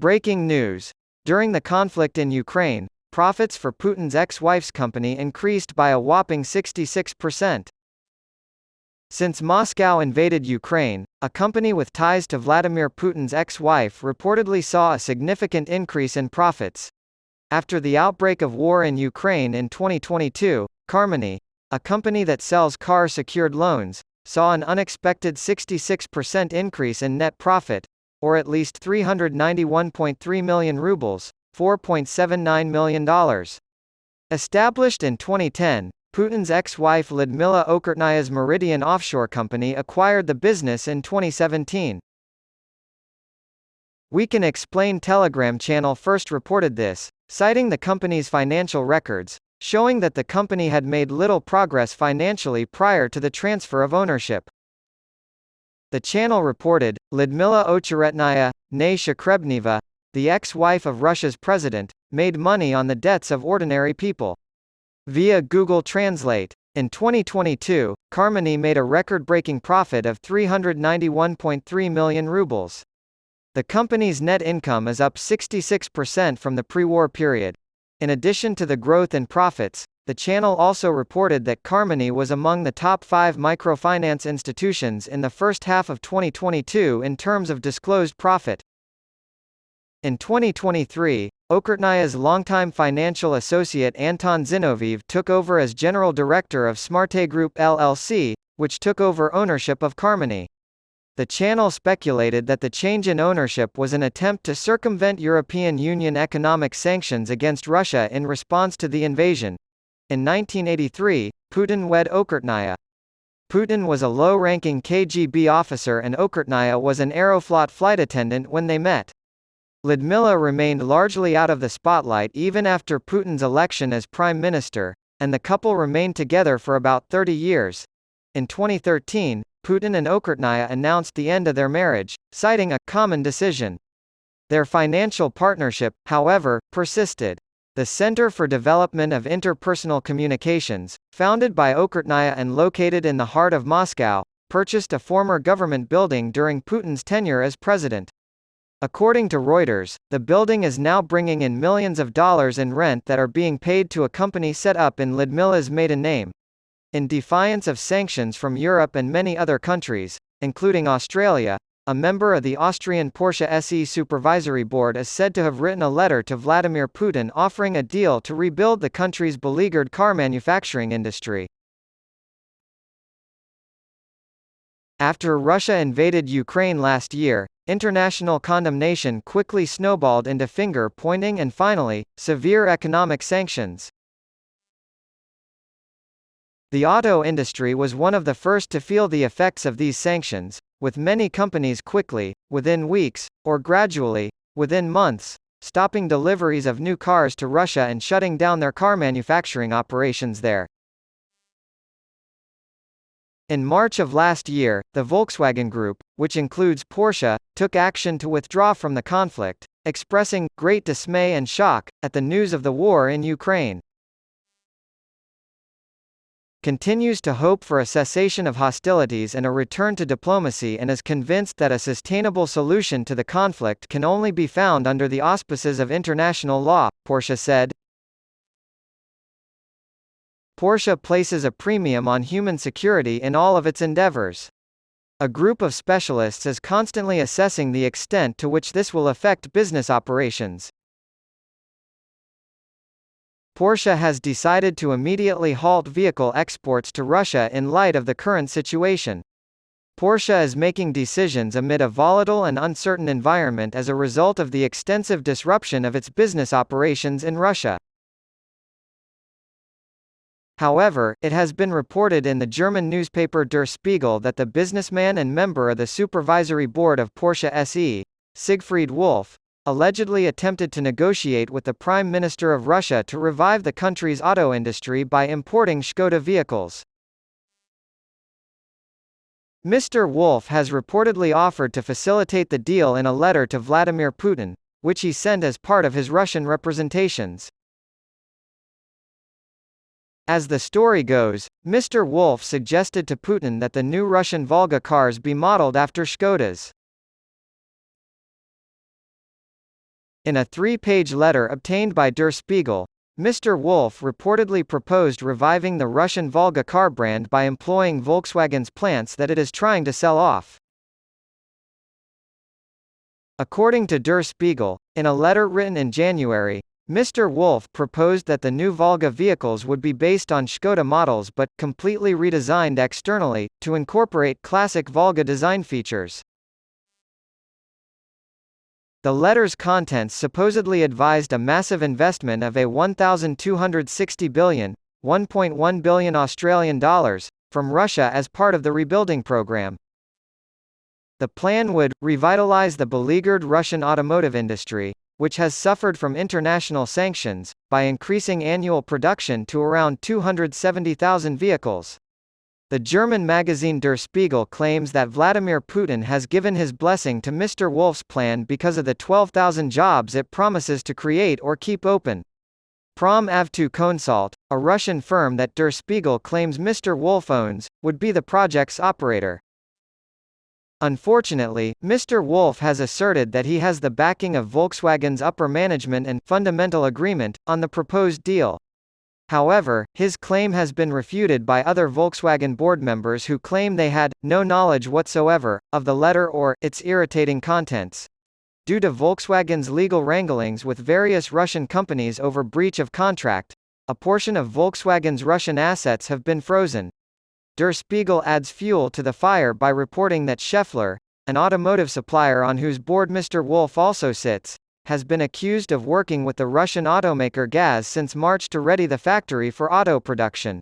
Breaking news. During the conflict in Ukraine, profits for Putin's ex-wife's company increased by a whopping 66%. Since Moscow invaded Ukraine, a company with ties to Vladimir Putin's ex-wife reportedly saw a significant increase in profits. After the outbreak of war in Ukraine in 2022, Carmony, a company that sells car-secured loans, saw an unexpected 66% increase in net profit, or at least 391.3 million rubles, $4.79 million. Established in 2010, Putin's ex-wife Lyudmila Okurtnaya's Meridian offshore company acquired the business in 2017. We Can Explain Telegram channel first reported this, citing the company's financial records, showing that the company had made little progress financially prior to the transfer of ownership. The channel reported, Lyudmila Ochuretnaya, née Shkrebneva, the ex-wife of Russia's president, made money on the debts of ordinary people. Via Google Translate. In 2022, Carmony made a record-breaking profit of 391.3 million rubles. The company's net income is up 66% from the pre-war period. In addition to the growth in profits, the channel also reported that Carmony was among the top 5 microfinance institutions in the first half of 2022 in terms of disclosed profit. In 2023, Okurtnaya's longtime financial associate Anton Zinoviev took over as general director of Smarte Group LLC, which took over ownership of Carmony. The channel speculated that the change in ownership was an attempt to circumvent European Union economic sanctions against Russia in response to the invasion. In 1983, Putin wed Okurtnaya. Putin was a low-ranking KGB officer and Okurtnaya was an Aeroflot flight attendant when they met. Lyudmila remained largely out of the spotlight even after Putin's election as prime minister, and the couple remained together for about 30 years. In 2013, Putin and Okurtnaya announced the end of their marriage, citing a common decision. Their financial partnership, however, persisted. The Center for Development of Interpersonal Communications, founded by Okurtnaya and located in the heart of Moscow, purchased a former government building during Putin's tenure as president. According to Reuters, the building is now bringing in millions of dollars in rent that are being paid to a company set up in Lyudmila's maiden name. In defiance of sanctions from Europe and many other countries, including Australia, a member of the Austrian Porsche SE supervisory board is said to have written a letter to Vladimir Putin offering a deal to rebuild the country's beleaguered car manufacturing industry. After Russia invaded Ukraine last year, international condemnation quickly snowballed into finger-pointing and finally, severe economic sanctions. The auto industry was one of the first to feel the effects of these sanctions, with many companies quickly, within weeks, or gradually, within months, stopping deliveries of new cars to Russia and shutting down their car manufacturing operations there. In March of last year, the Volkswagen Group, which includes Porsche, took action to withdraw from the conflict, expressing great dismay and shock at the news of the war in Ukraine. Continues to hope for a cessation of hostilities and a return to diplomacy and is convinced that a sustainable solution to the conflict can only be found under the auspices of international law, Porsche said. Porsche places a premium on human security in all of its endeavors. A group of specialists is constantly assessing the extent to which this will affect business operations. Porsche has decided to immediately halt vehicle exports to Russia in light of the current situation. Porsche is making decisions amid a volatile and uncertain environment as a result of the extensive disruption of its business operations in Russia. However, it has been reported in the German newspaper Der Spiegel that the businessman and member of the supervisory board of Porsche SE, Siegfried Wolf, allegedly attempted to negotiate with the Prime Minister of Russia to revive the country's auto industry by importing Škoda vehicles. Mr. Wolf has reportedly offered to facilitate the deal in a letter to Vladimir Putin, which he sent as part of his Russian representations. As the story goes, Mr. Wolf suggested to Putin that the new Russian Volga cars be modeled after Škodas. In a 3-page letter obtained by Der Spiegel, Mr. Wolff reportedly proposed reviving the Russian Volga car brand by employing Volkswagen's plants that it is trying to sell off. According to Der Spiegel, in a letter written in January, Mr. Wolff proposed that the new Volga vehicles would be based on Škoda models but completely redesigned externally, to incorporate classic Volga design features. The letter's contents supposedly advised a massive investment of a $1,260 billion, $1.1 billion Australian dollars, from Russia as part of the rebuilding program. The plan would revitalize the beleaguered Russian automotive industry, which has suffered from international sanctions, by increasing annual production to around 270,000 vehicles. The German magazine Der Spiegel claims that Vladimir Putin has given his blessing to Mr. Wolff's plan because of the 12,000 jobs it promises to create or keep open. Prom Avtu Consult, a Russian firm that Der Spiegel claims Mr. Wolff owns, would be the project's operator. Unfortunately, Mr. Wolff has asserted that he has the backing of Volkswagen's upper management and fundamental agreement on the proposed deal. However, his claim has been refuted by other Volkswagen board members who claim they had no knowledge whatsoever of the letter or its irritating contents. Due to Volkswagen's legal wranglings with various Russian companies over breach of contract, a portion of Volkswagen's Russian assets have been frozen. Der Spiegel adds fuel to the fire by reporting that Schaeffler, an automotive supplier on whose board Mr. Wolff also sits, has been accused of working with the Russian automaker Gaz since March to ready the factory for auto production.